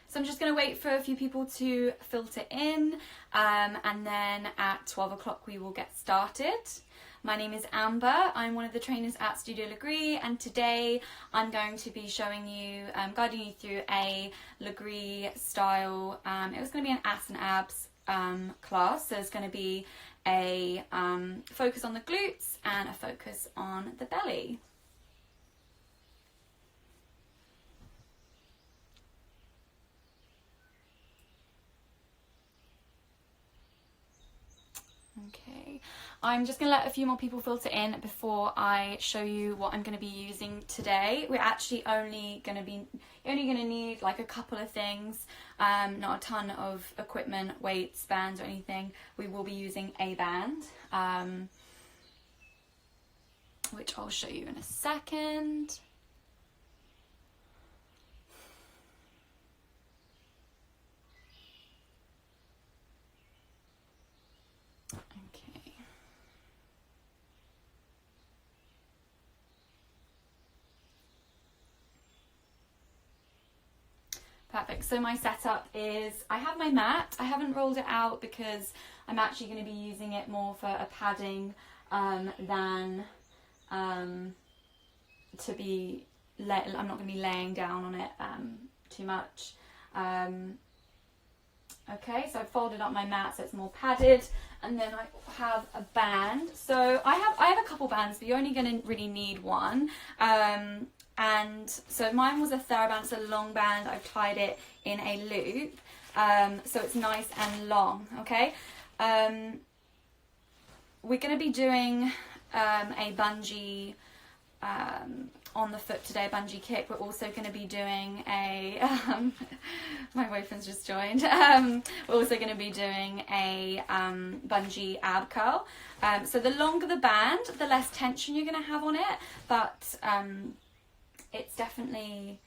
So I'm just going to wait for a few people to filter in, and then at 12 o'clock we will get started. My name is Amber, I'm one of the trainers at Studio Lagree, and today I'm going to be showing you, guiding you through a Lagree style, it was going to be an ass and abs class, so there's going to be a focus on the glutes and a focus on the belly. Okay, I'm just going to let a few more people filter in before I show you what I'm going to be using today. We're actually only going to need like a couple of things, not a ton of equipment, weights, bands or anything. We will be using a band, which I'll show you in a second. Perfect. So my setup is, I have my mat. I haven't rolled it out because I'm actually going to be using it more for a padding than to be, I'm not going to be laying down on it too much. Okay, so I've folded up my mat so it's more padded, and then I have a band. So I have a couple bands, but you're only going to really need one. And so mine was a TheraBand, it's a long band. I've tied it in a loop, so it's nice and long, okay? We're going to be doing a bungee on the foot today, a bungee kick. We're also going to be doing a, my boyfriend's just joined, we're also going to be doing a bungee ab curl. So the longer the band, the less tension you're going to have on it, but it's definitely,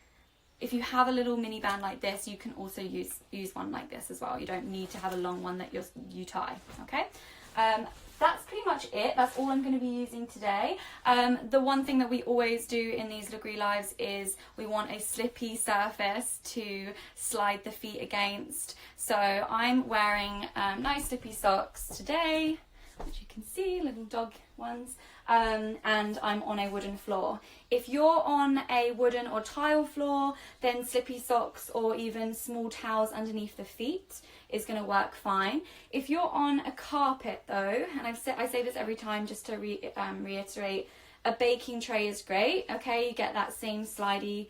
if you have a little mini band like this, you can also use one like this as well. You don't need to have a long one that you tie, okay? That's pretty much it. That's all I'm going to be using today. The one thing that we always do in these Lagree lives is we want a slippy surface to slide the feet against. So I'm wearing nice slippy socks today, which you can see, little dog ones, and I'm on a wooden floor. If you're on a wooden or tile floor, then slippy socks or even small towels underneath the feet is going to work fine. If you're on a carpet though, and I say this every time just to reiterate, a baking tray is great, okay? You get that same slidey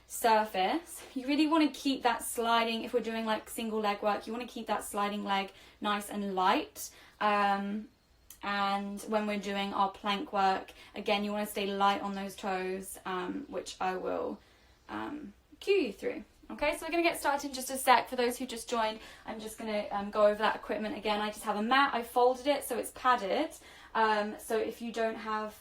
surface. You really want to keep that sliding, if we're doing like single leg work, you want to keep that sliding leg nice and light. And when we're doing our plank work, again, you want to stay light on those toes, which I will cue you through. Okay, so we're going to get started in just a sec. For those who just joined, I'm just going to go over that equipment again. I just have a mat. I folded it so it's padded. So if you don't have,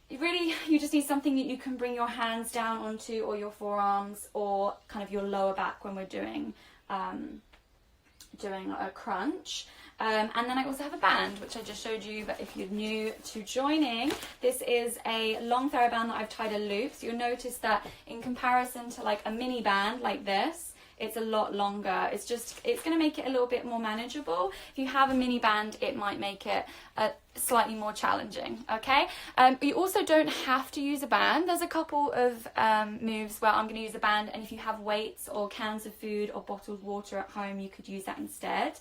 you just need something that you can bring your hands down onto, or your forearms, or kind of your lower back when we're doing a crunch. And then I also have a band, which I just showed you, but if you're new to joining, this is a long TheraBand that I've tied a loop. So you'll notice that in comparison to like a mini band like this, it's a lot longer. It's going to make it a little bit more manageable. If you have a mini band, it might make it slightly more challenging, okay? You also don't have to use a band. There's a couple of moves where I'm going to use a band, and if you have weights or cans of food or bottled water at home, you could use that instead.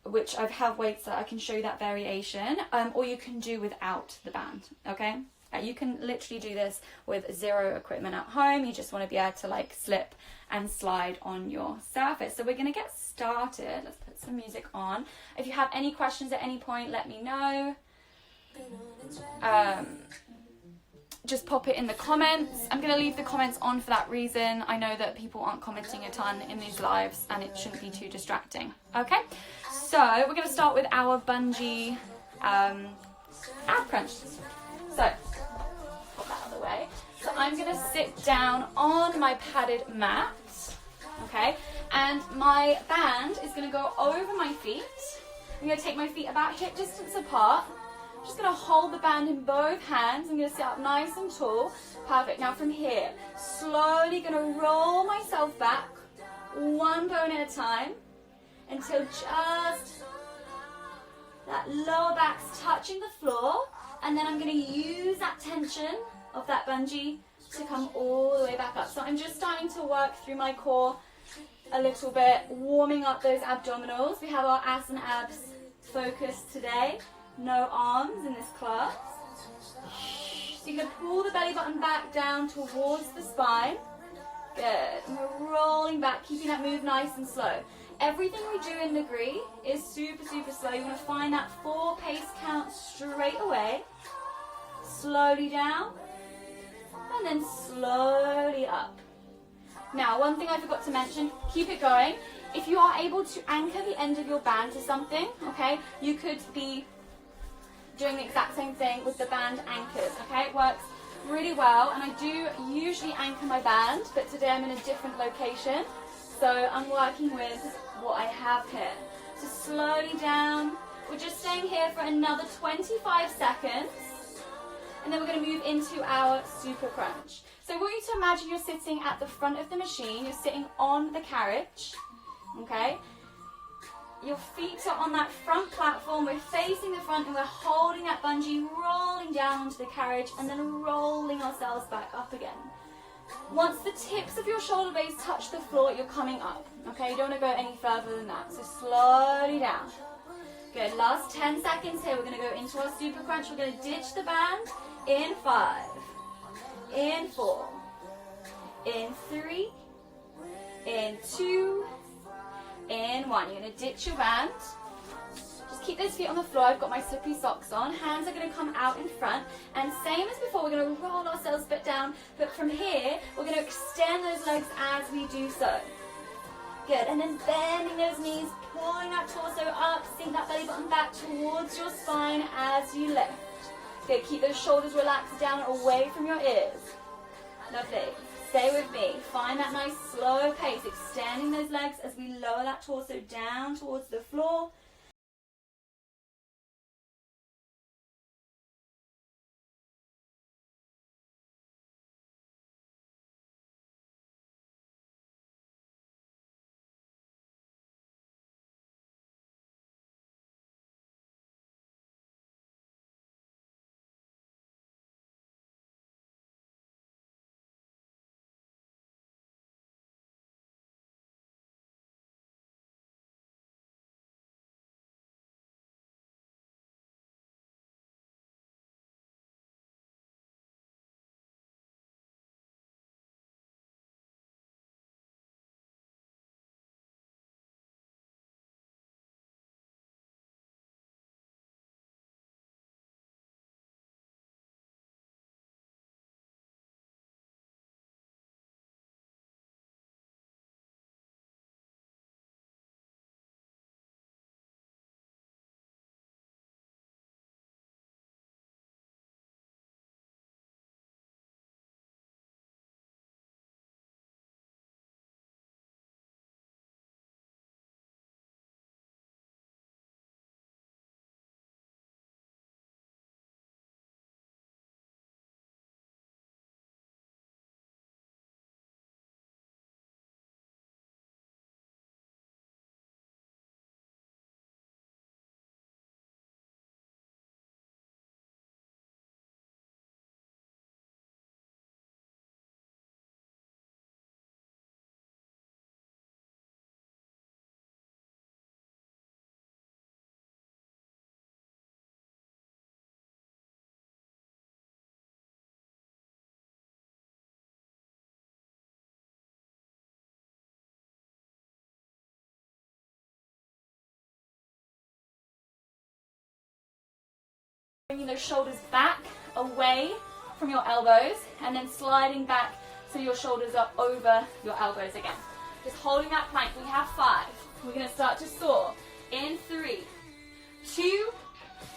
Which I have weights that I can show you that variation, or you can do without the band, okay? You can literally do this with zero equipment at home. You just want to be able to like slip and slide on your surface. So we're going to get started. Let's put some music on. If you have any questions at any point, let me know. Just pop it in the comments. I'm going to leave the comments on for that reason. I know that people aren't commenting a ton in these lives and it shouldn't be too distracting. Okay, so we're going to start with our bungee ab crunch. So, pop that out of the way. So I'm going to sit down on my padded mat, okay, and my band is going to go over my feet. I'm going to take my feet about hip distance apart. Just going to hold the band in both hands. I'm going to sit up nice and tall. Perfect. Now from here, slowly going to roll myself back, one bone at a time, until just that lower back's touching the floor. And then I'm going to use that tension of that bungee to come all the way back up. So I'm just starting to work through my core a little bit, warming up those abdominals. We have our ass and abs focused today. No arms in this class. So you're going to pull the belly button back down towards the spine. Good. And we're rolling back, keeping that move nice and slow. Everything we do in Negri is super, super slow. You want to find that 4 pace count straight away. Slowly down. And then slowly up. Now, one thing I forgot to mention, keep it going. If you are able to anchor the end of your band to something, okay, you could be doing the exact same thing with the band anchors, okay? It works really well, and I do usually anchor my band, but today I'm in a different location, so I'm working with what I have here. So slowly down. We're just staying here for another 25 seconds, and then we're going to move into our super crunch. So I want you to imagine you're sitting at the front of the machine, you're sitting on the carriage, okay? Your feet are on that front platform, we're facing the front and we're holding that bungee, rolling down onto the carriage and then rolling ourselves back up again. Once the tips of your shoulder blades touch the floor, you're coming up, okay? You don't want to go any further than that, so slowly down. Good, last 10 seconds here, we're going to go into our super crunch, we're going to ditch the band in 5, in 4, in 3, in 2, in 1. You're going to ditch your band. Just keep those feet on the floor. I've got my slippery socks on. Hands are going to come out in front. And same as before, we're going to roll ourselves a bit down. But from here, we're going to extend those legs as we do so. Good. And then bending those knees, pulling that torso up, sink that belly button back towards your spine as you lift. Good. Keep those shoulders relaxed down away from your ears. Lovely. Stay with me. Find that nice slow pace, extending those legs as we lower that torso down towards the floor. Bringing those shoulders back away from your elbows and then sliding back so your shoulders are over your elbows again. Just holding that plank. We have 5. We're going to start to soar. In 3, 2,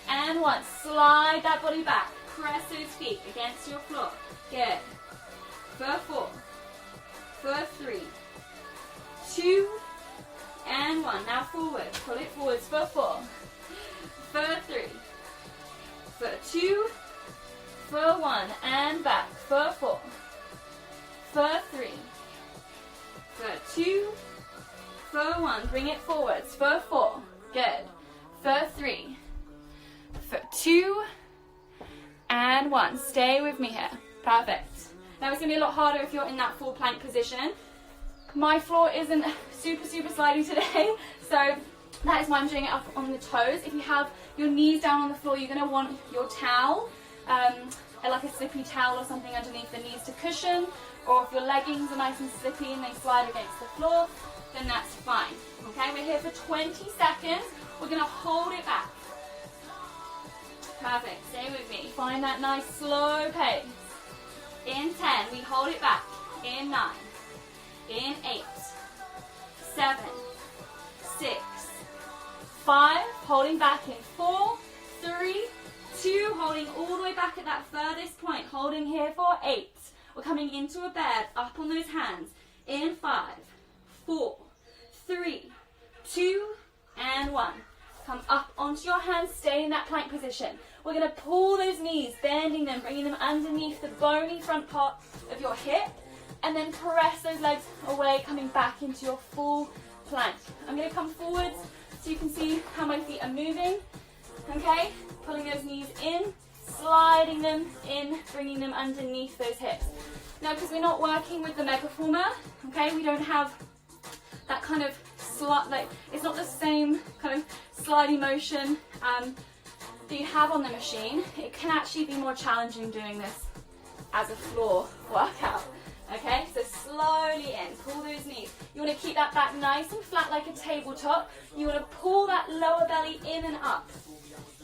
and 1. Slide that body back. Press those feet against your floor. Good. For 4, for 3, 2, and 1. Now forward. Pull it forwards for 4, for 3, 2, for 1, and back, for 4, for 3, for 2, for 1, bring it forwards, for 4, good, for 3, for 2, and 1, stay with me here, perfect. Now it's going to be a lot harder if you're in that full plank position. My floor isn't super slidey today, so that is why I'm doing it up on the toes. If you have your knees down on the floor, you're going to want your towel, like a slippy towel or something underneath the knees to cushion, or if your leggings are nice and slippy and they slide against the floor, then that's fine. Okay, we're here for 20 seconds. We're going to hold it back. Perfect, stay with me. Find that nice slow pace. In 10, we hold it back. In 9, in 8, 7, 6, 5, holding back in 4, 3, 2, holding all the way back at that furthest point, holding here for 8. We're coming into a bed, up on those hands. In 5, 4, 3, 2, and 1. Come up onto your hands, stay in that plank position. We're going to pull those knees, bending them, bringing them underneath the bony front part of your hip, and then press those legs away, coming back into your full plank. I'm going to come forwards so you can see how my feet are moving. Okay, pulling those knees in, sliding them in, bringing them underneath those hips. Now, because we're not working with the Megaformer, okay, we don't have that kind of it's not the same kind of slidey motion that you have on the machine. It can actually be more challenging doing this as a floor workout. Okay, so slowly in, pull those knees. You want to keep that back nice and flat like a tabletop. You want to pull that lower belly in and up.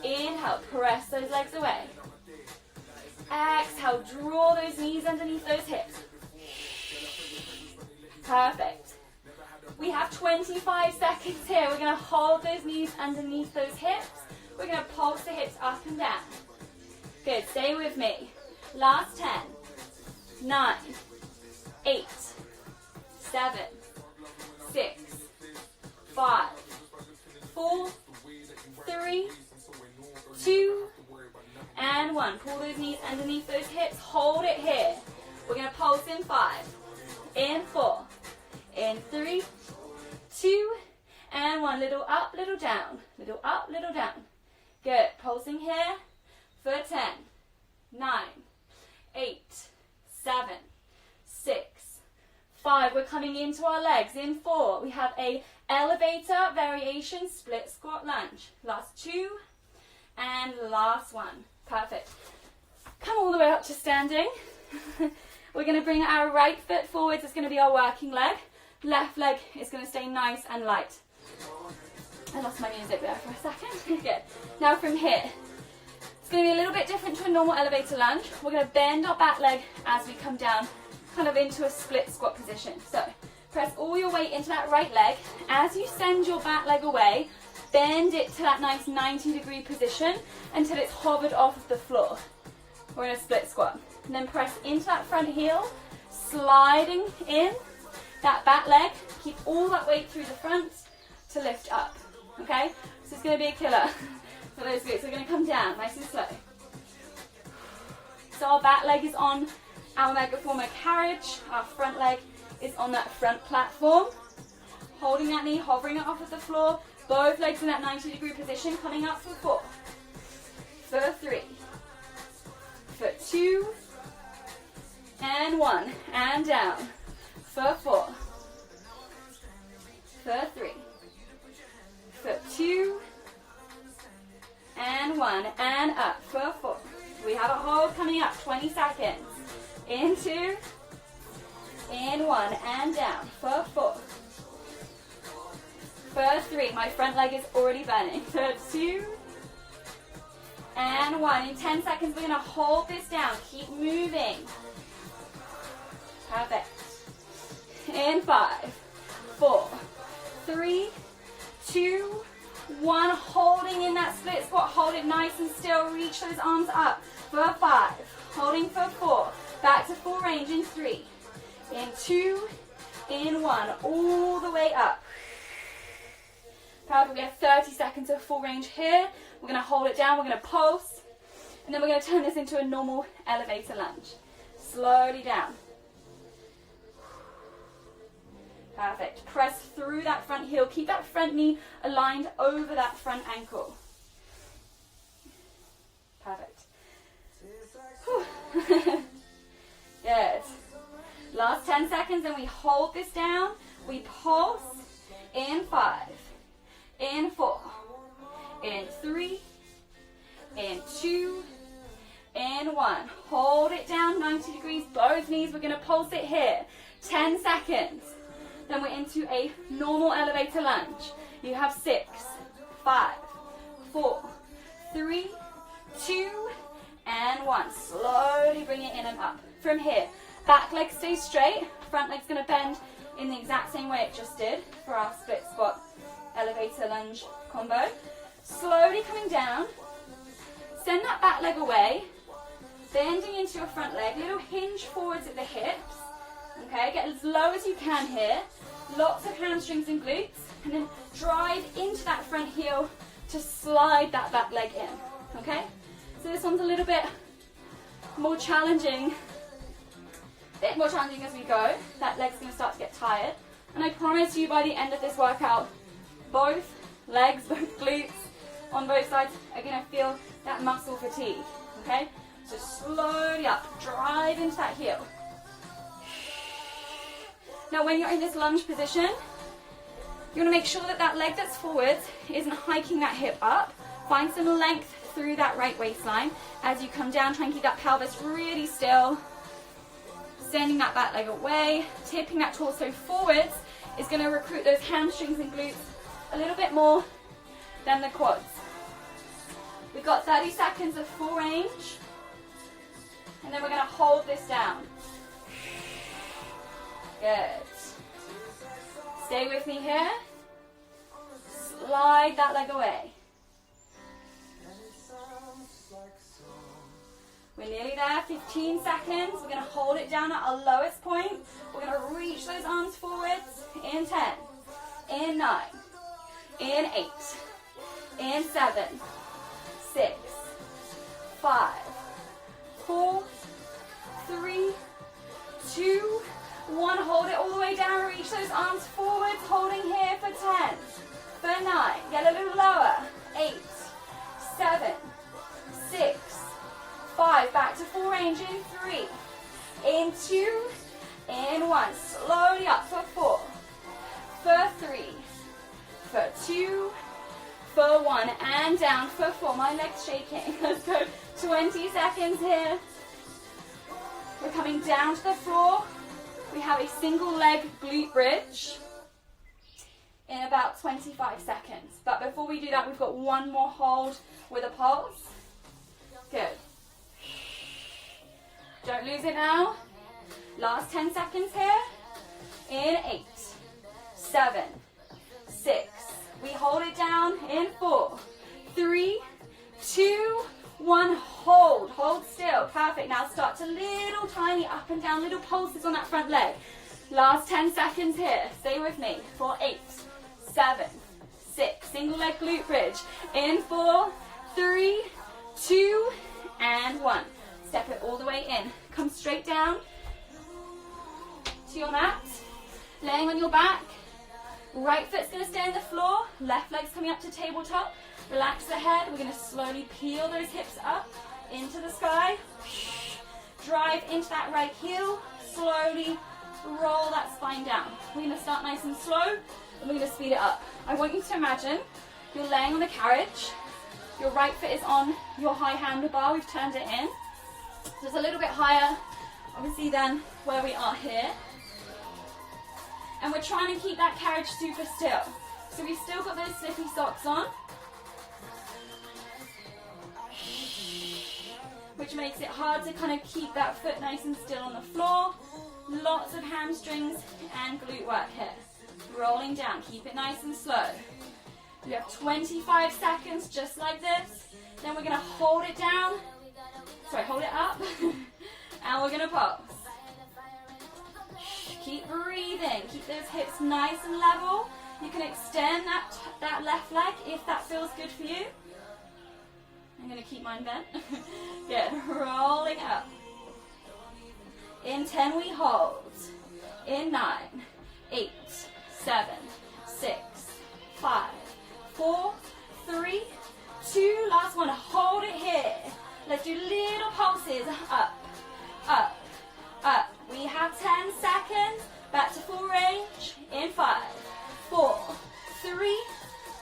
Inhale, press those legs away. Exhale, draw those knees underneath those hips. Perfect. We have 25 seconds here. We're going to hold those knees underneath those hips. We're going to pulse the hips up and down. Good, stay with me. Last 10, 9, 8, 7, 6, 5, 4, 3, 2, and 1. Pull those knees underneath those hips. Hold it here. We're going to pulse in 5, in 4, in 3, 2, and 1. Little up, little down. Little up, little down. Good. Pulsing here for 10, 9, 8, 7, 6, 5. We're coming into our legs. In 4, we have a elevator variation split squat lunge. Last 2, and last 1. Perfect. Come all the way up to standing. We're going to bring our right foot forwards. It's going to be our working leg. Left leg is going to stay nice and light. I lost my music there for a second. Good. Now from here, it's going to be a little bit different to a normal elevator lunge. We're going to bend our back leg as we come down, kind of into a split squat position. So press all your weight into that right leg. As you send your back leg away, bend it to that nice 90-degree position until it's hovered off of the floor. We're in a split squat. And then press into that front heel, sliding in that back leg. Keep all that weight through the front to lift up. Okay? So it's going to be a killer for those glutes. We're going to come down nice and slow. So our back leg is on our Megaformer carriage. Our front leg is on that front platform. Holding that knee, hovering it off of the floor. Both legs in that 90-degree position. Coming up for 4. For 3. For 2. And 1. And down. For 4. For 3. For 2. And 1. And up. For 4. We have a hold coming up. 20 seconds. In 2. In 1. And down. For 4. For 3. My front leg is already burning. For 2. And 1. In 10 seconds, we're going to hold this down. Keep moving. Perfect. In 5, 4, 3, 2, 1. Holding in that split squat. Hold it nice and still. Reach those arms up. For 5. Holding for 4. Back to full range in 3. In 2. In 1. All the way up. Perfect. We have 30 seconds of full range here. We're going to hold it down. We're going to pulse. And then we're going to turn this into a normal elevator lunge. Slowly down. Perfect. Press through that front heel. Keep that front knee aligned over that front ankle. Perfect. Good. Last 10 seconds and we hold this down. We pulse in 5, in 4, in 3, in 2, in 1. Hold it down 90 degrees, both knees. We're going to pulse it here. 10 seconds. Then we're into a normal elevator lunge. You have 6, 5, 4, 3, 2, and 1. Slowly bring it in and up. From here, back leg stays straight. Front leg's going to bend in the exact same way it just did for our split squat elevator lunge combo. Slowly coming down. Send that back leg away. Bending into your front leg. Little hinge forwards at the hips. Okay, get as low as you can here. Lots of hamstrings and glutes. And then drive into that front heel to slide that back leg in. Okay, so this one's a little bit more challenging. Bit more challenging as we go. That leg's going to start to get tired. And I promise you by the end of this workout, both legs, both glutes on both sides are going to feel that muscle fatigue. Okay, so slowly up. Drive into that heel. Now when you're in this lunge position, you want to make sure that that leg that's forwards isn't hiking that hip up. Find some length through that right waistline. As you come down, try and keep that pelvis really still. Sending that back leg away. Tipping that torso forwards is going to recruit those hamstrings and glutes a little bit more than the quads. We've got 30 seconds of full range. And then we're going to hold this down. Good. Stay with me here. Slide that leg away. We're nearly there, 15 seconds. We're going to hold it down at our lowest point. We're going to reach those arms forwards in 10, in 9, in 8, in 7, 6, 5, 4, 3, 2, 1. Hold it all the way down. Reach those arms forwards. Holding here for 10, for 9. Get a little lower. 8, 7, 6, 5. Back to full range in 3, in 2, in 1. Slowly up for 4, for 3, for 2, for 1, and down for 4. My leg's shaking. Let's go. 20 seconds here. We're coming down to the floor. We have a single leg glute bridge in about 25 seconds. But before we do that, we've got one more hold with a pulse. Good. Don't lose it now. Last 10 seconds here. In 8, 7, 6. We hold it down in 4, 3, 2, 1. Hold. Hold still. Perfect. Now start to little tiny up and down, little pulses on that front leg. Last 10 seconds here. Stay with me. For 8, 7, 6. Single leg glute bridge. In 4, 3, 2, and 1. Step it all the way in. Come straight down to your mat. Laying on your back. Right foot's going to stay on the floor. Left leg's coming up to tabletop. Relax the head. We're going to slowly peel those hips up into the sky. Drive into that right heel. Slowly roll that spine down. We're going to start nice and slow, and we're going to speed it up. I want you to imagine you're laying on the carriage. Your right foot is on your high handlebar. We've turned it in. So it's a little bit higher, obviously, than where we are here. And we're trying to keep that carriage super still. So we've still got those slippy socks on, which makes it hard to kind of keep that foot nice and still on the floor. Lots of hamstrings and glute work here. Rolling down, keep it nice and slow. We have 25 seconds just like this. Then we're going to hold it down. Sorry, hold it up. And we're going to pulse. Keep breathing. Keep those hips nice and level. You can extend that left leg if that feels good for you. I'm going to keep mine bent. Good. Rolling up. In 10 we hold. In 9, 8, 7, 6, 5, 4, 3, 2. Last one. Hold it here. Let's do little pulses. Up, up, up. We have 10 seconds. Back to full range. In 5, 4, 3,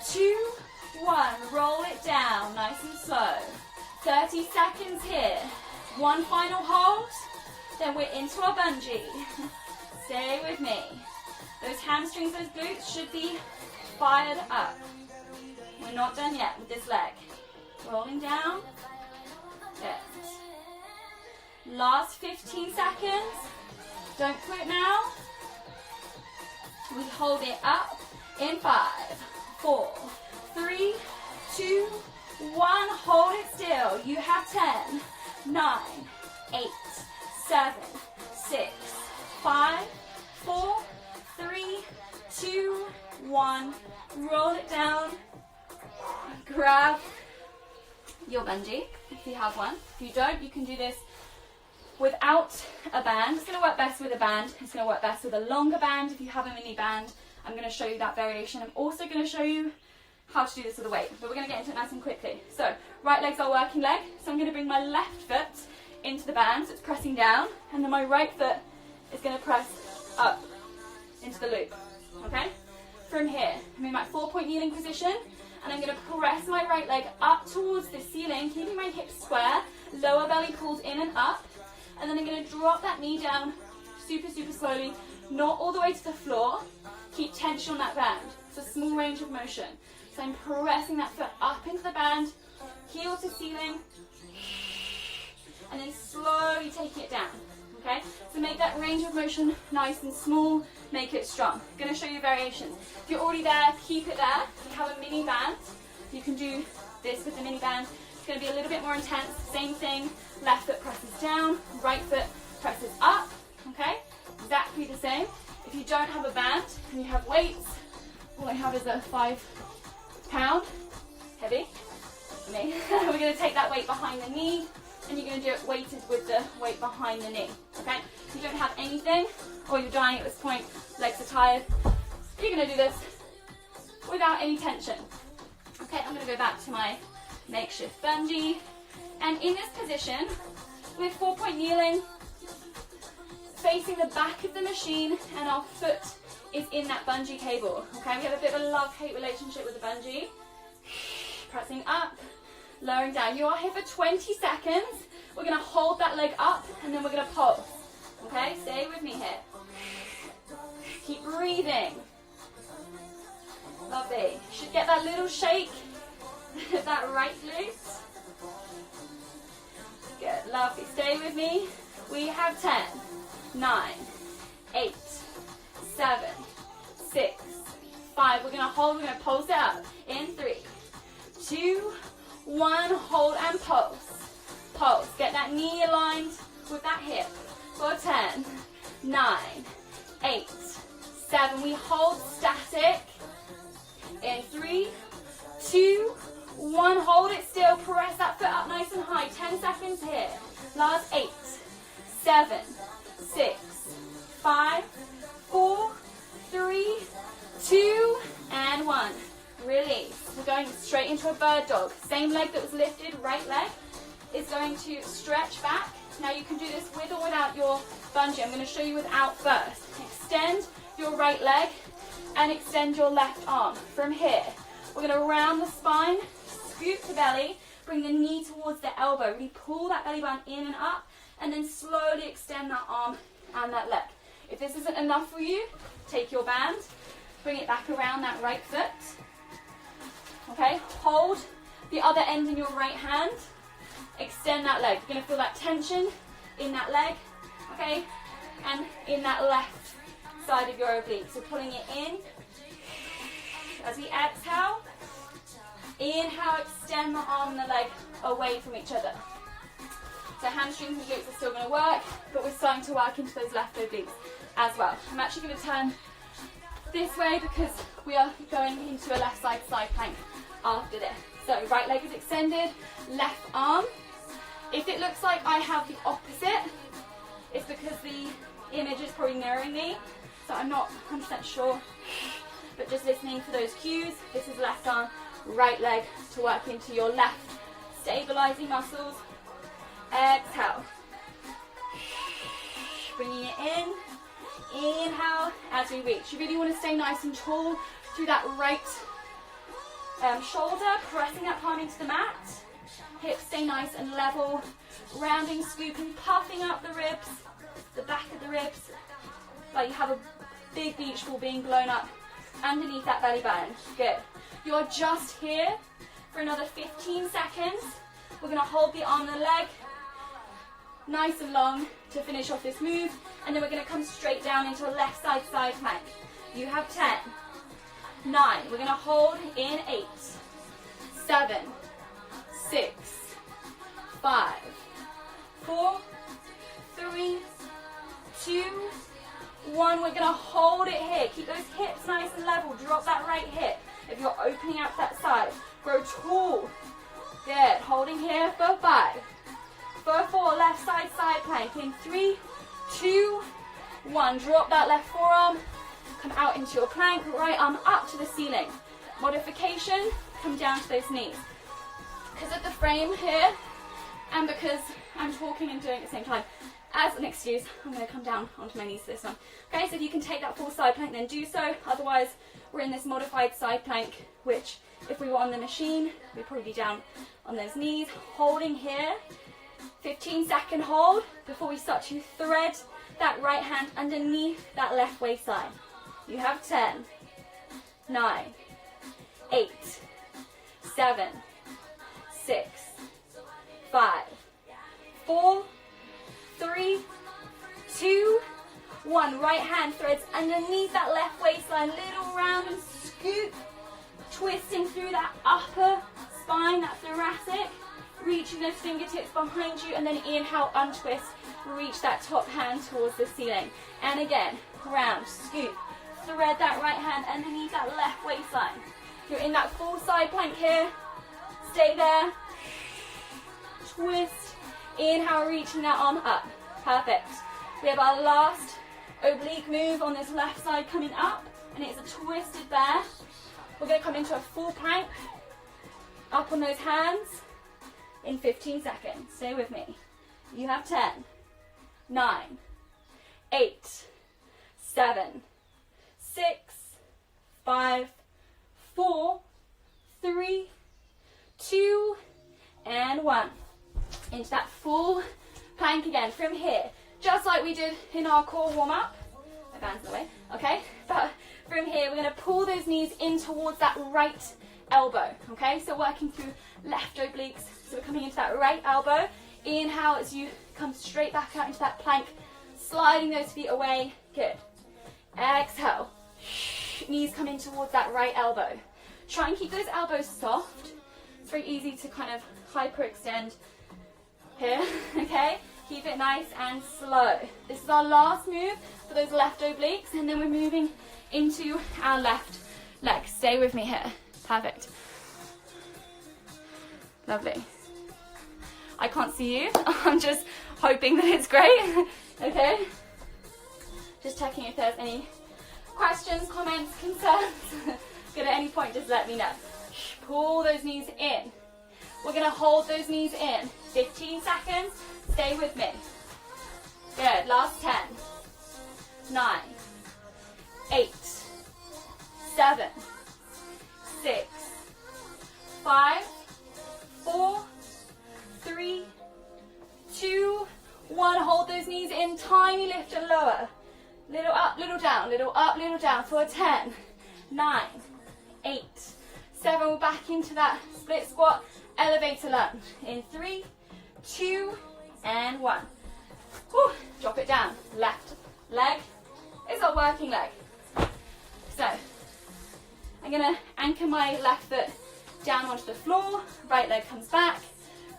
2, 1. Roll it down. Nice and slow. 30 seconds here. One final hold. Then we're into our bungee. Stay with me. Those hamstrings, those glutes should be fired up. We're not done yet with this leg. Rolling down. Good. Last 15 seconds. Don't quit now. We hold it up in 5, 4, 3, 2, 1. Hold it still. You have 10, 9, 8, 7, 6, 5, 4, 3, 2, 1. Roll it down. Grab your bungee if you have one. If you don't, you can do this without a band. It's going to work best with a band. It's going to work best with a longer band if you have a mini band. I'm going to show you that variation. I'm also going to show you how to do this with a weight, but we're going to get into it nice and quickly. So right leg's our working leg. So I'm going to bring my left foot into the band, so it's pressing down, and then my right foot is going to press up into the loop. Okay? From here, I'm in my 4-point kneeling position, and I'm going to press my right leg up towards the ceiling, keeping my hips square, lower belly pulls in and up, and then I'm going to drop that knee down super, super slowly, not all the way to the floor. Keep tension on that band. It's a small range of motion. So I'm pressing that foot up into the band, heel to ceiling, and then slowly taking it down. Okay? So make that range of motion nice and small, make it strong. I'm going to show you variations. If you're already there, keep it there. If you have a mini band, you can do this with the mini band. It's going to be a little bit more intense. Same thing. Left foot presses down, right foot presses up. Okay? Exactly the same. If you don't have a band and you have weights, all I have is a 5-pound, heavy for me. We're going to take that weight behind the knee, and you're going to do it weighted with the weight behind the knee. Okay? If you don't have anything, or you're dying at this point, legs are tired, you're going to do this without any tension. Okay, I'm going to go back to my makeshift bungee, and in this position, with 4-point kneeling, facing the back of the machine, and our foot is in that bungee cable. Okay, we have a bit of a love-hate relationship with the bungee. Pressing up, lowering down. You are here for 20 seconds. We're going to hold that leg up, and then we're going to pulse. Okay, stay with me here. Keep breathing. Lovely. You should get that little shake, that right glute. Good, lovely. Stay with me. We have 10, 9, 8, 7, 6, 5. We're going to hold, we're going to pulse it up. In 3, 2, 1. Hold and pulse. Pulse. Get that knee aligned with that hip. For 10, 9, 8, 7. We hold static. In 3, 2, 1. Hold it still. Press that foot up nice and high. 10 seconds here. Last 8, 7, 6, 5, 4, 3, 2, and 1. Release. We're going straight into a bird dog. Same leg that was lifted, right leg, is going to stretch back. Now you can do this with or without your bungee. I'm going to show you without first. Extend your right leg and extend your left arm. From here, we're going to round the spine, scoop the belly, bring the knee towards the elbow. Really pull that belly button in and up, and then slowly extend that arm and that leg. If this isn't enough for you, take your band, bring it back around that right foot. Okay, hold the other end in your right hand. Extend that leg. You're going to feel that tension in that leg, okay, and in that left side of your oblique. So pulling it in. As we exhale, inhale, extend the arm and the leg away from each other. So hamstrings and glutes are still going to work, but we're starting to work into those left obliques as well. I'm actually going to turn this way because we are going into a left side plank after this. So right leg is extended, left arm. If it looks like I have the opposite, it's because the image is probably mirroring me, so I'm not 100% sure, but just listening for those cues. This is left arm, right leg to work into your left stabilizing muscles. Exhale. Bringing it in. Inhale as we reach. You really want to stay nice and tall through that right shoulder, pressing that palm into the mat. Hips stay nice and level. Rounding, scooping, puffing up the ribs, the back of the ribs, like you have a big beach ball being blown up underneath that belly button. Good. You're just here for another 15 seconds. We're going to hold the arm and the leg nice and long to finish off this move, and then we're going to come straight down into a left side plank. You have 10, 9, we're going to hold in 8, 7, 6, 5, 4, 3, 2, 1. We're going to hold it here. Keep those hips nice and level. Drop that right hip. If you're opening out that side, grow tall. Good. Holding here for 5, for 4. Left side plank in 3, 2, 1. Drop that left forearm. Come out into your plank. Right arm up to the ceiling. Modification. Come down to those knees. Because of the frame here, and because I'm talking and doing it at the same time, as an excuse, I'm going to come down onto my knees for this one. Okay, so if you can take that full side plank, then do so. Otherwise, we're in this modified side plank, which if we were on the machine, we'd probably be down on those knees, holding here. 15-second hold before we start to thread that right hand underneath that left waistline. You have 10, 9, 8, 7, 6, 5, 4, 3, 2, 1. Right hand threads underneath that left waistline. Little round and scoop. Twisting through that upper spine, that thoracic. Reaching those fingertips behind you, and then inhale, untwist. Reach that top hand towards the ceiling. And again, round, scoop. Thread that right hand underneath that left waistline. You're in that full side plank here. Stay there. Twist. Inhale, reaching that arm up. Perfect. We have our last oblique move on this left side coming up, and it's a twisted bear. We're going to come into a full plank. Up on those hands in 15 seconds. Stay with me. You have 10, 9, 8, 7, 6, 5, 4, 3, 2, and 1. Into that full plank again from here, just like we did in our core warm-up. My band's in the way, okay? But from here, we're going to pull those knees in towards that right elbow, okay? So working through left obliques. So we're coming into that right elbow. Inhale as you come straight back out into that plank, sliding those feet away. Good. Exhale. Knees come in towards that right elbow. Try and keep those elbows soft. It's very easy to kind of hyperextend here, okay? Keep it nice and slow. This is our last move for those left obliques, and then we're moving into our left leg. Stay with me here. Perfect. Lovely. I can't see you. I'm just hoping that it's great. Okay? Just checking if there's any questions, comments, concerns. Good, at any point, just let me know. Pull those knees in. We're going to hold those knees in. 15 seconds. Stay with me. Good. Last 10, 9, 8, 7, 6, 5, 4, 3, 2, 1. Hold those knees in. Tiny lift and lower. Little up, little down. Little up, little down for 10, 9, 8, 7. We're back into that split squat. Elevator lunge. In 3, 2, and 1. Whew. Drop it down. Left leg is our working leg. So I'm going to anchor my left foot down onto the floor. Right leg comes back.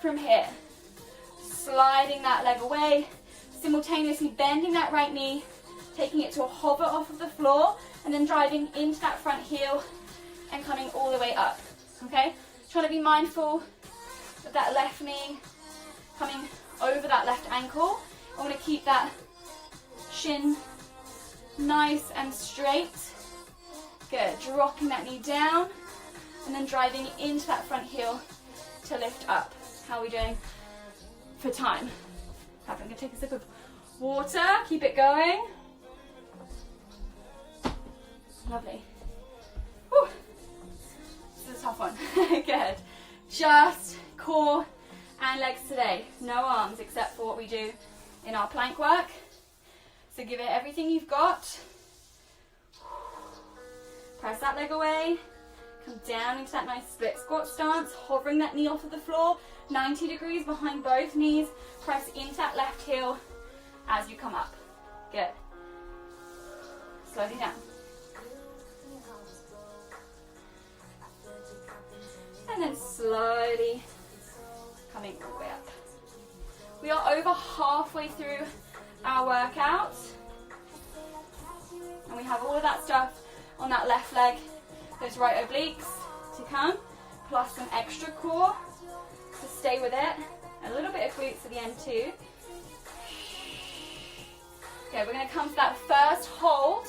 From here, sliding that leg away, simultaneously bending that right knee, taking it to a hover off of the floor, and then driving into that front heel and coming all the way up. Okay? Trying to be mindful of that left knee coming over that left ankle. I want to keep that shin nice and straight. Good. Dropping that knee down and then driving into that front heel to lift up. How are we doing for time? I'm going to take a sip of water. Keep it going. Lovely. Whew. This is a tough one. Good. Just core and legs today. No arms except for what we do in our plank work. So give it everything you've got. Press that leg away. Come down into that nice split squat stance, hovering that knee off of the floor, 90 degrees behind both knees. Press into that left heel as you come up. Good. Slowly down. And then slowly coming all the way up. We are over halfway through our workout. And we have all of that stuff on that left leg, those right obliques to come, plus some extra core, so stay with it. A little bit of glutes at the end too. Okay, we're going to come to that first hold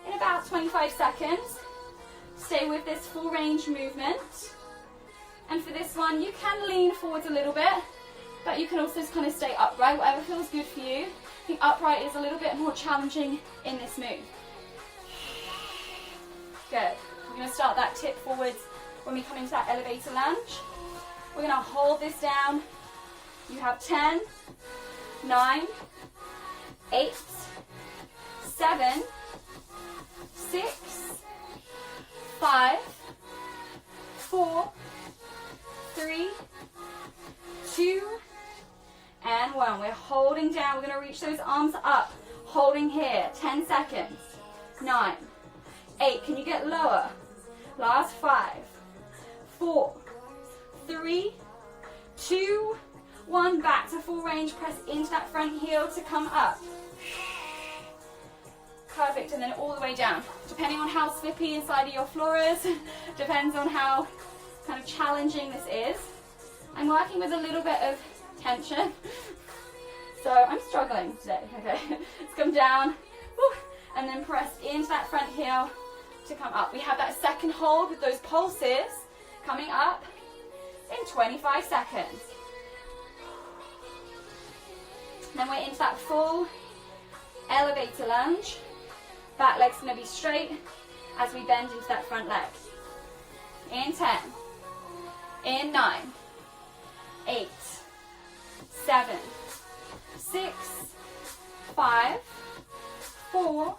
in about 25 seconds. Stay with this full range movement. And for this one, you can lean forwards a little bit, but you can also just kind of stay upright, whatever feels good for you. I think upright is a little bit more challenging in this move. Good. We're going to start that tip forwards when we come into that elevator lunge. We're going to hold this down. You have 10, 9, 8, 7, 6, 5, 4, 3, 2, and 1. We're holding down. We're going to reach those arms up. Holding here. 10 seconds. 9, 8. Can you get lower? Last 5, 4, 3, 2, 1. Back to full range. Press into that front heel to come up. Perfect. And then all the way down. Depending on how slippy inside of your floor is, depends on how kind of challenging this is. I'm working with a little bit of tension, so I'm struggling today. Okay, let's come down, woo, and then press into that front heel to come up. We have that second hold with those pulses coming up in 25 seconds. Then we're into that full elevator lunge. Back leg's going to be straight as we bend into that front leg. In 10, in 9, 8, 7, 6, 5, 4,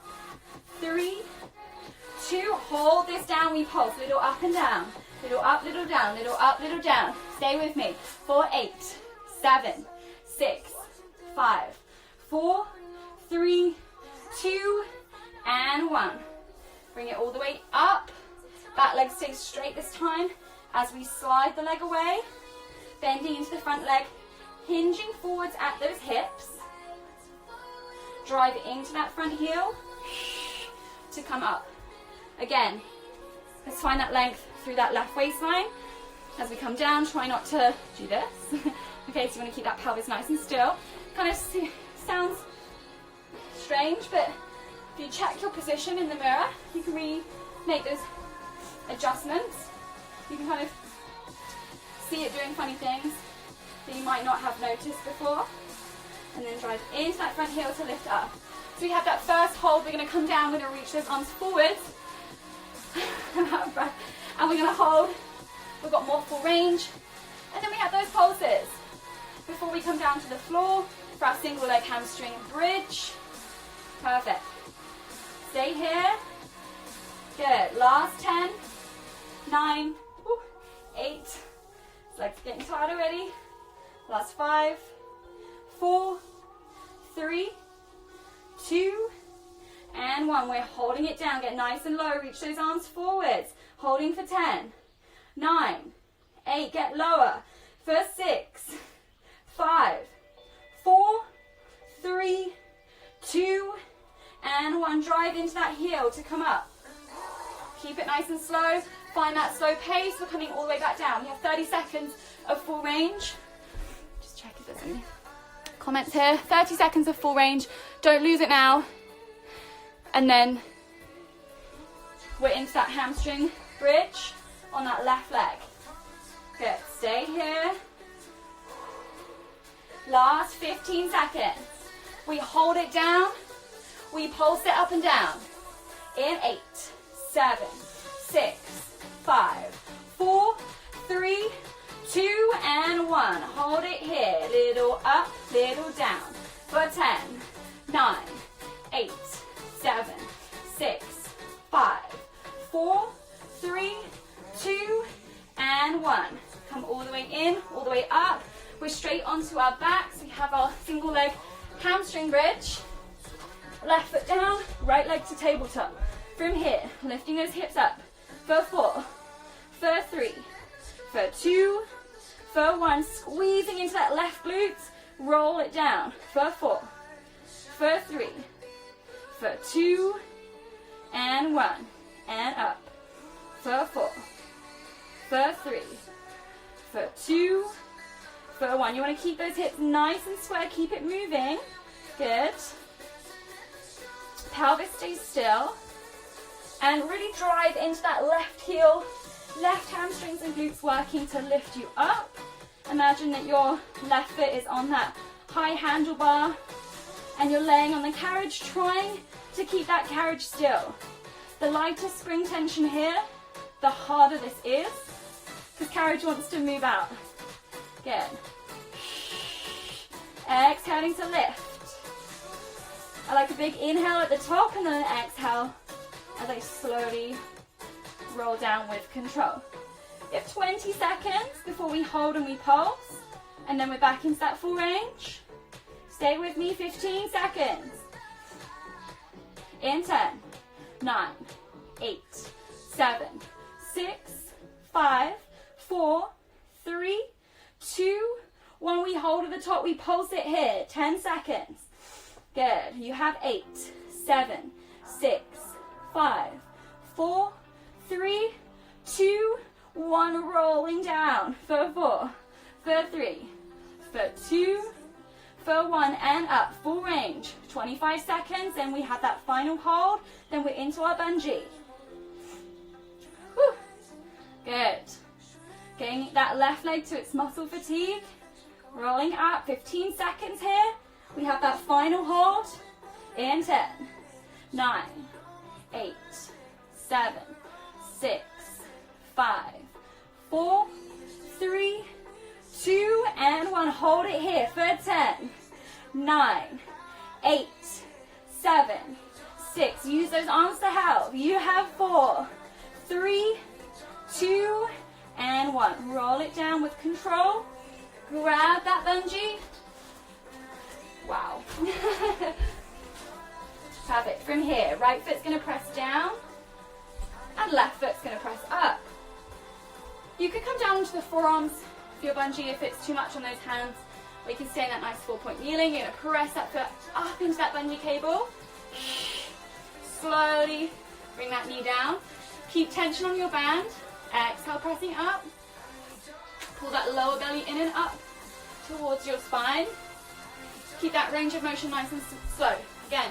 3, 2. Hold this down. We pulse. Little up and down. Little up, little down. Little up, little down. Stay with me. 4, 8, 7, 6, 5, 4, 3, 2, and 1. Bring it all the way up. Back leg stays straight this time as we slide the leg away. Bending into the front leg, hinging forwards at those hips. Drive into that front heel to come up. Again, let's find that length through that left waistline. As we come down, try not to do this. Okay, so you want to keep that pelvis nice and still. Kind of sounds strange, but if you check your position in the mirror, you can really make those adjustments. You can kind of see it doing funny things that you might not have noticed before. And then drive into that front heel to lift up. So we have that first hold. We're going to come down. We're going to reach those arms forwards. And we're going to hold. We've got more full range. And then we have those pulses before we come down to the floor for our single leg hamstring bridge. Perfect. Stay here. Good. Last 10, 9, 8. Legs getting tired already. Last 5, 4, 3, 2, and 1. We're holding it down. Get nice and low. Reach those arms forwards. Holding for 10, 9, 8. Get lower. For 6, 5, 4, 3, 2, and 1. Drive into that heel to come up. Keep it nice and slow. Find that slow pace. We're coming all the way back down. We have 30 seconds of full range. Just check if there's any comments here. 30 seconds of full range. Don't lose it now. And then we're into that hamstring bridge on that left leg. Good. Stay here. Last 15 seconds. We hold it down. We pulse it up and down. In 8, 7, 6, 5, 4, 3, 2, and 1. Hold it here. Little up, little down. For 10, 9, 8, 7, 6, 5, 4, 3, 2, and 1. Come all the way in, all the way up. We're straight onto our backs. We have our single leg hamstring bridge. Left foot down, right leg to tabletop. From here, lifting those hips up. For 4, for 3, for 2, for 1. Squeezing into that left glute. Roll it down. For 4, for 3, for 2, and 1. And up. For 4, for 3, for 2, for 1. You want to keep those hips nice and square. Keep it moving. Good. Pelvis stays still. And really drive into that left heel, left hamstrings and glutes working to lift you up. Imagine that your left foot is on that high handlebar and you're laying on the carriage, trying to keep that carriage still. The lighter spring tension here, the harder this is, because carriage wants to move out. Good. Exhaling to lift. I like a big inhale at the top and then an exhale as I slowly roll down with control. We have 20 seconds before we hold and we pulse, and then we're back into that full range. Stay with me, 15 seconds. In 10, 9, 8, 7, 6, 5, 4, 3, 2, 1. We hold at the top, we pulse it here, 10 seconds. Good. You have 8, 7, 6, 5, 4, 3, 2, 1. Rolling down. For 4, for 3, for 2, for 1, and up. Full range. 25 seconds. Then we have that final hold. Then we're into our bungee. Whew. Good. Getting that left leg to its muscle fatigue. Rolling up. 15 seconds here. We have that final hold. In 10, 9, 8, 7, 6, 5, 4, 3, 2, and 1. Hold it here for 10, 9, 8, 7, 6. Use those arms to help. You have 4, 3, 2, and 1. Roll it down with control. Grab that bungee. Wow. Perfect. From here, right foot's going to press down and left foot's going to press up. You could come down onto the forearms for your bungee if it's too much on those hands, or you can stay in that nice 4-point kneeling. You're going to press that foot up into that bungee cable. Slowly bring that knee down. Keep tension on your band. Exhale, pressing up. Pull that lower belly in and up towards your spine. Keep that range of motion nice and slow. Again,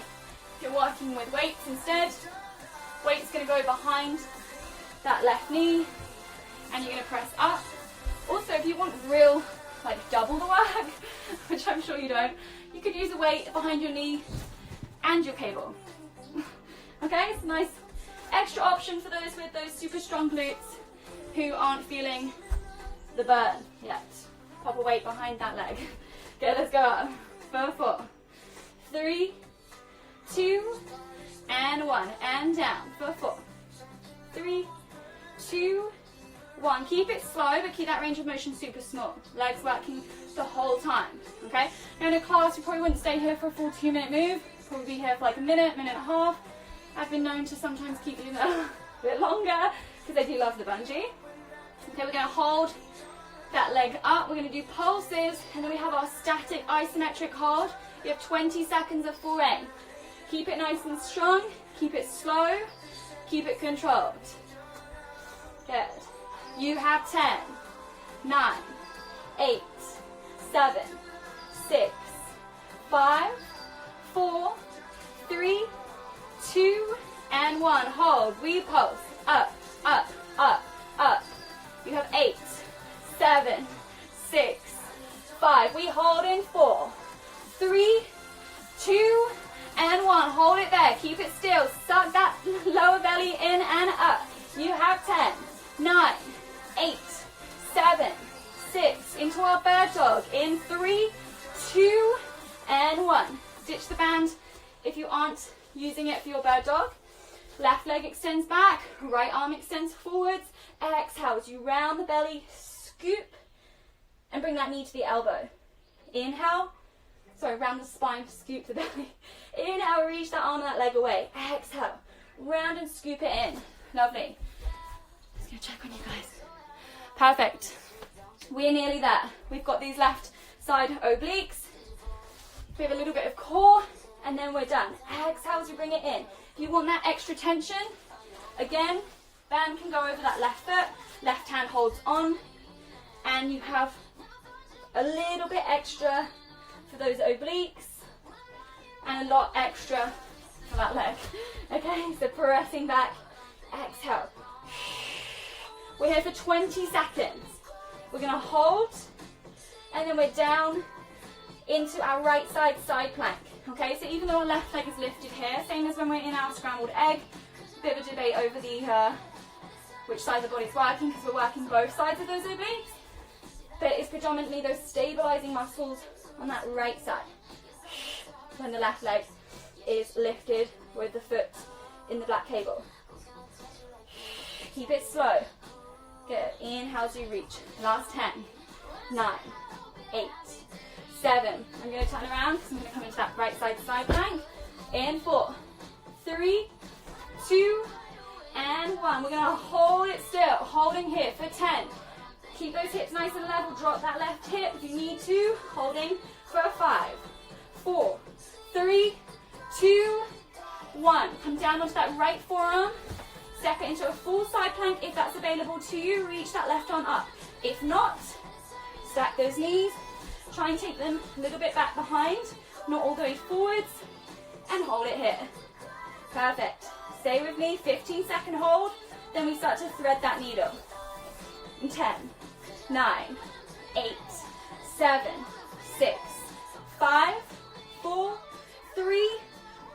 if you're working with weights instead, weight's going to go behind that left knee and you're going to press up. Also, if you want real, like double the work, which I'm sure you don't, you could use a weight behind your knee and your cable. Okay, it's a nice extra option for those with those super strong glutes who aren't feeling the burn yet. Pop a weight behind that leg. Okay, let's go up. For 4, 3, 2, and 1. And down. For 4, 3, 2, 1. Keep it slow, but keep that range of motion super small. Legs working the whole time. Okay? Now in a class, you probably wouldn't stay here for a full 2-minute move. Probably be here for like a minute, minute and a half. I've been known to sometimes keep you there a bit longer because I do love the bungee. Okay, we're going to hold that leg up. We're going to do pulses, and then we have our static isometric hold. You have 20 seconds of full range. Keep it nice and strong. Keep it slow. Keep it controlled. Good. You have 10, 9, 8, 7, 6, 5, 4, 3, 2, and 1. Hold. We pulse. Up, up, up, up. You have 8, 7, 6, 5. We hold in 4, 3, 2, and 1. Hold it there. Keep it still. Suck that lower belly in and up. You have 10, 9, 8, 7, 6. Into our bird dog. In 3, 2, and 1. Ditch the band if you aren't using it for your bird dog. Left leg extends back, right arm extends forwards. Exhale as you round the belly, scoop, and bring that knee to the elbow. Inhale, round the spine, scoop the belly. Inhale, reach that arm and that leg away. Exhale, round and scoop it in. Lovely. Just gonna check on you guys. Perfect. We're nearly there. We've got these left side obliques. We have a little bit of core, and then we're done. Exhale as you bring it in. If you want that extra tension, again, band can go over that left foot, left hand holds on, and you have a little bit extra for those obliques, and a lot extra for that leg. Okay, so pressing back, exhale. We're here for 20 seconds. We're gonna hold, and then we're down into our right side plank. Okay, so even though our left leg is lifted here, same as when we're in our scrambled egg, bit of a debate over the which side the body's working, because we're working both sides of those obliques, but it's predominantly those stabilizing muscles on that right side when the left leg is lifted with the foot in the black cable. Keep it slow. Good. Inhale as you reach. Last 10, 9, 8, 7. I'm going to turn around because I'm going to come into that right side plank. In 4, 3, 2, and 1. We're going to hold it still, holding here for 10. Keep those hips nice and level. Drop that left hip if you need to. Holding for 5, 4, 3, 2, 1. Come down onto that right forearm. Step it into a full side plank if that's available to you. Reach that left arm up. If not, stack those knees. Try and take them a little bit back behind, not all the way forwards, and hold it here. Perfect. Stay with me, 15-second hold, then we start to thread that needle. In 10, 9, 8, 7, 6, 5, 4, 3,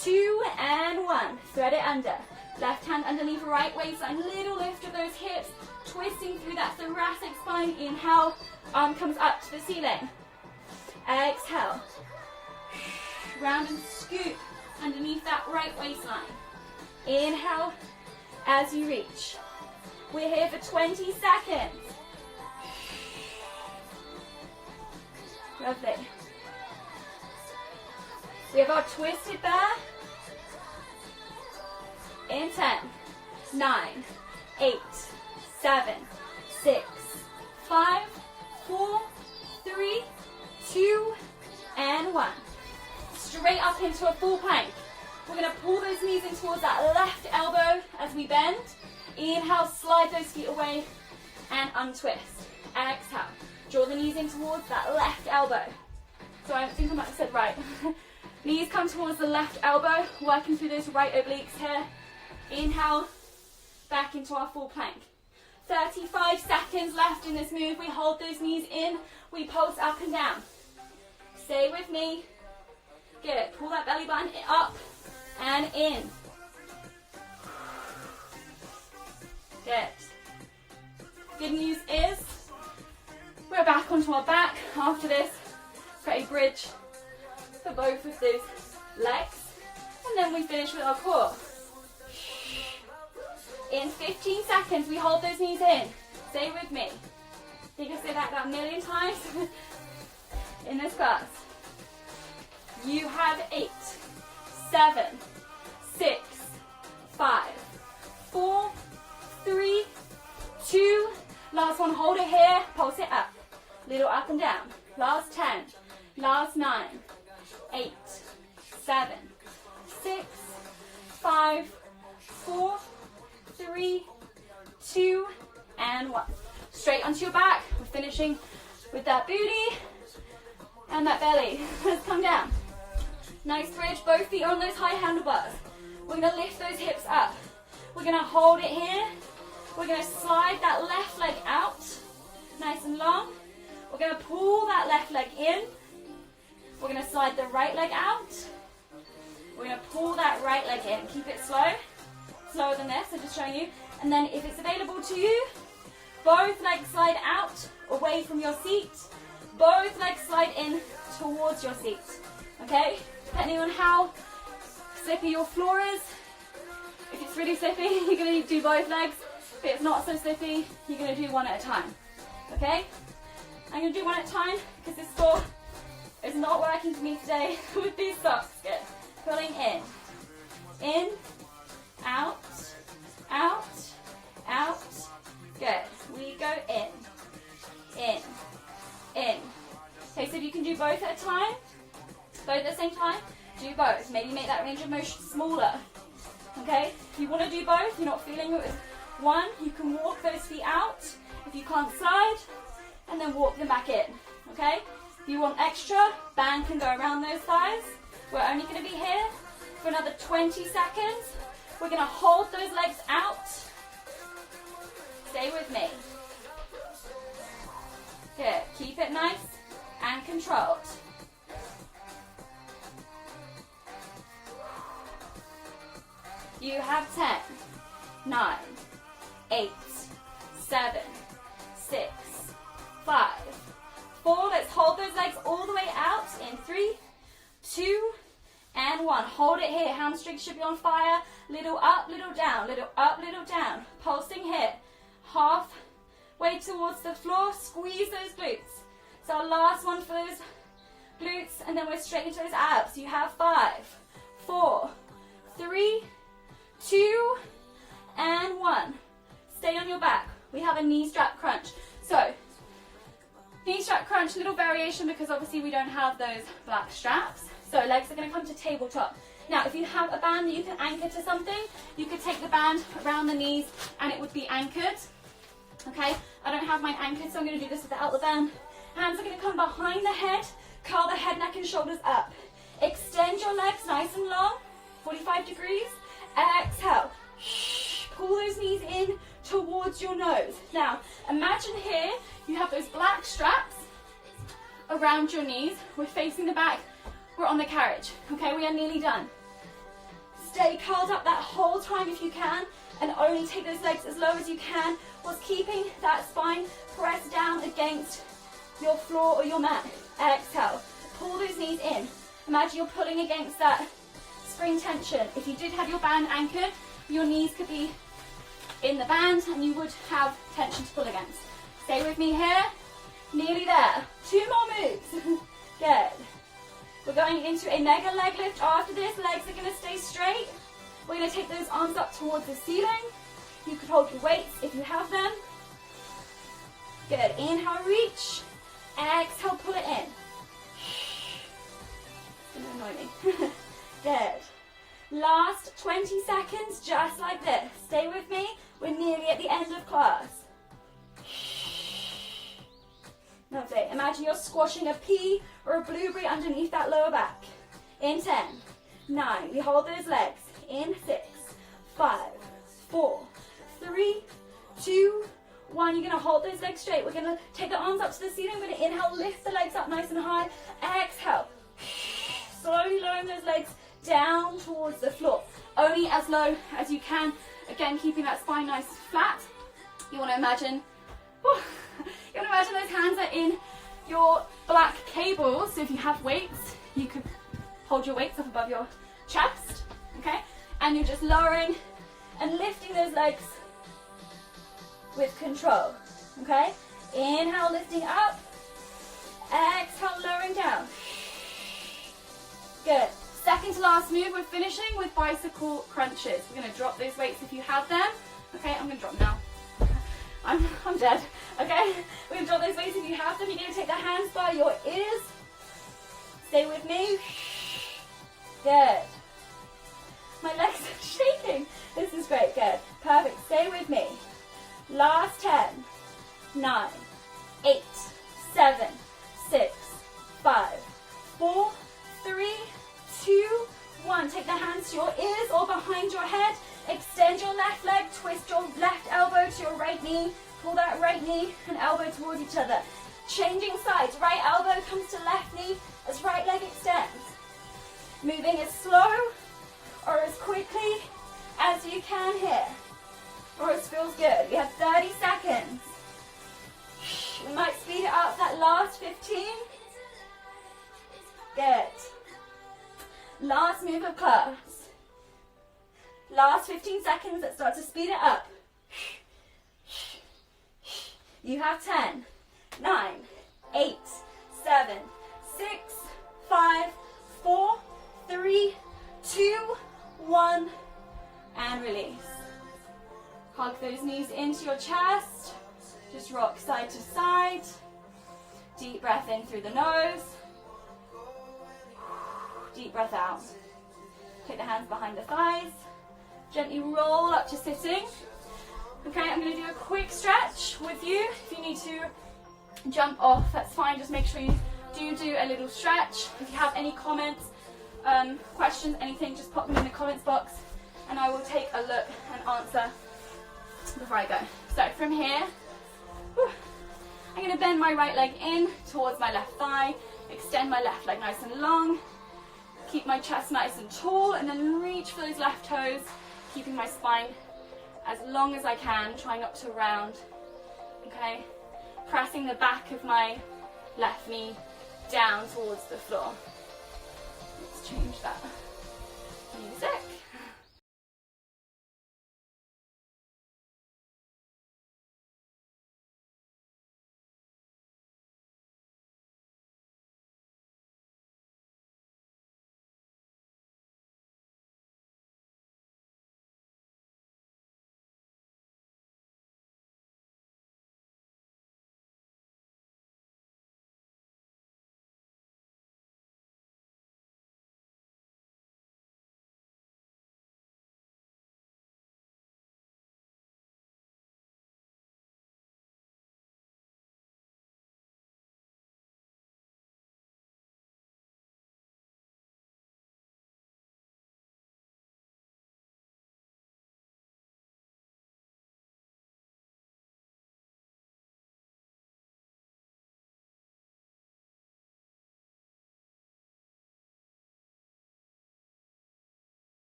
2, and 1. Thread it under. Left hand underneath right waistline, little lift of those hips, twisting through that thoracic spine. Inhale, arm comes up to the ceiling. Exhale. Round and scoop underneath that right waistline. Inhale as you reach. We're here for 20 seconds. Lovely. We have our twisted bear. In 10, 9, 8, 7, 6, 5, 4, 3, 2, and 1. Straight up into a full plank. We're going to pull those knees in towards that left elbow as we bend. Inhale, slide those feet away and untwist. Exhale, draw the knees in towards that left elbow. So I think I might have said right. Knees come towards the left elbow, working through those right obliques here. Inhale, back into our full plank. 35 seconds left in this move. We hold those knees in, we pulse up and down. Stay with me. Good. Pull that belly button up and in. Good. Good news is we're back onto our back after this. Create a bridge for both of those legs. And then we finish with our core. In 15 seconds, we hold those knees in. Stay with me. You can say that about a million times in this class. You have 8, 7, 6, 5, 4, 3, 2. Last one, hold it here, pulse it up. Little up and down. Last 10, last 9, 8, 7, 6, 5, 4, 3, 2, and 1. Straight onto your back. We're finishing with that booty and that belly. Let's come down. Nice bridge, both feet on those high handlebars. We're going to lift those hips up. We're going to hold it here. We're going to slide that left leg out, nice and long. We're going to pull that left leg in. We're going to slide the right leg out. We're going to pull that right leg in. Keep it slow, slower than this, I'm just showing you. And then if it's available to you, both legs slide out, away from your seat. Both legs slide in towards your seat, okay? Depending on how slippy your floor is. If it's really slippy, you're going to do both legs. If it's not so slippy, you're going to do one at a time, okay? I'm going to do one at a time because this floor is not working for me today with these socks. Good. Pulling in, out, out, out. Good. We go in. Okay, so if you can do both at a time, both at the same time, do both. Maybe make that range of motion smaller. Okay? If you want to do both, you're not feeling it with one, you can walk those feet out. If you can't slide, and then walk them back in. Okay? If you want extra, band can go around those thighs. We're only going to be here for another 20 seconds. We're going to hold those legs out. Stay with me. Good. Keep it nice and controlled. You have 10, 9, 8, 7, 6, 5, 4. Let's hold those legs all the way out in 3, 2, and 1. Hold it here. Hamstrings should be on fire. Little up, little down. Little up, little down. Pulsing here. Half way towards the floor. Squeeze those glutes. So our last one for those glutes, and then we're straight into those abs. You have 5, 4, 3, 2, and 1. Stay on your back. We have a knee strap crunch. So, knee strap crunch, little variation because obviously we don't have those black straps. So legs are going to come to tabletop. Now, if you have a band that you can anchor to something, you could take the band around the knees and it would be anchored. Okay, I don't have mine anchored, so I'm going to do this without the band. Hands are going to come behind the head, curl the head, neck, and shoulders up. Extend your legs nice and long, 45 degrees. Exhale. Pull those knees in towards your nose. Now, imagine here you have those black straps around your knees. We're facing the back. We're on the carriage. Okay, we are nearly done. Stay curled up that whole time if you can, and only take those legs as low as you can whilst keeping that spine pressed down against your floor or your mat. Exhale. Pull those knees in. Imagine you're pulling against that spring tension. If you did have your band anchored, your knees could be in the band and you would have tension to pull against. Stay with me here. Nearly there. 2 more moves. Good. We're going into a mega leg lift after this. Legs are going to stay straight. We're going to take those arms up towards the ceiling. You could hold your weights if you have them. Good. Inhale, reach. Exhale, pull it in. It's going to annoy me. Good. Last 20 seconds, just like this. Stay with me. We're nearly at the end of class. Lovely. Imagine you're squashing a pea or a blueberry underneath that lower back. In 10, 9, we hold those legs. In 6, 5, 4, 3, 2, 1. You're going to hold those legs straight. We're going to take the arms up to the ceiling. We're going to inhale, lift the legs up nice and high. Exhale. Slowly lowering those legs down towards the floor. Only as low as you can. Again, keeping that spine nice and flat. You want to imagine, those hands are in your black cables. So if you have weights, you could hold your weights up above your chest, okay? And you're just lowering and lifting those legs with control, okay? Inhale, lifting up. Exhale, lowering down. Good. Second to last move, we're finishing with bicycle crunches. We're going to drop those weights if you have them. Okay, I'm going to drop them now. I'm dead. Okay, we're going to drop those weights if you have them. You're going to take the hands by your ears. Stay with me. Good. My legs are shaking. This is great. Good. Perfect. Stay with me. Last 10, 9, 8, 7, 6, 5, 4, 3, 2, 1. Take the hands to your ears or behind your head. Extend your left leg, twist your left elbow to your right knee. Pull that right knee and elbow towards each other. Changing sides, right elbow comes to left knee as right leg extends. Moving as slow or as quickly as you can here, or as feels good. We have 30 seconds. We might speed it up that last 15. Good. Last move of class. Last 15 seconds, let's start to speed it up. You have 10, 9, 8, 7, 6, 5, 4, 3, 2, 1, and release. Hug those knees into your chest. Just rock side to side. Deep breath in through the nose. Deep breath out. Take the hands behind the thighs. Gently roll up to sitting. Okay, I'm going to do a quick stretch with you. If you need to jump off, that's fine. Just make sure you do a little stretch. If you have any comments, questions, anything, just pop them in the comments box and I will take a look and answer before I go. So from here, I'm going to bend my right leg in towards my left thigh, extend my left leg nice and long, keep my chest nice and tall, and then reach for those left toes, keeping my spine as long as I can, try not to round, okay? Pressing the back of my left knee down towards the floor. Let's change that music.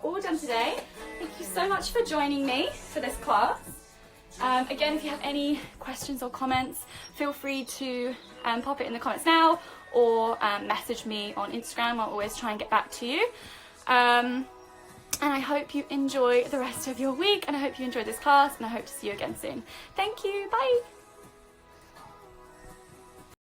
All done today. Thank you so much for joining me for this class. Again, if you have any questions or comments, feel free to pop it in the comments now or message me on Instagram. I'll always try and get back to you. And I hope you enjoy the rest of your week, and I hope you enjoy this class, and I hope to see you again soon. Thank you. Bye.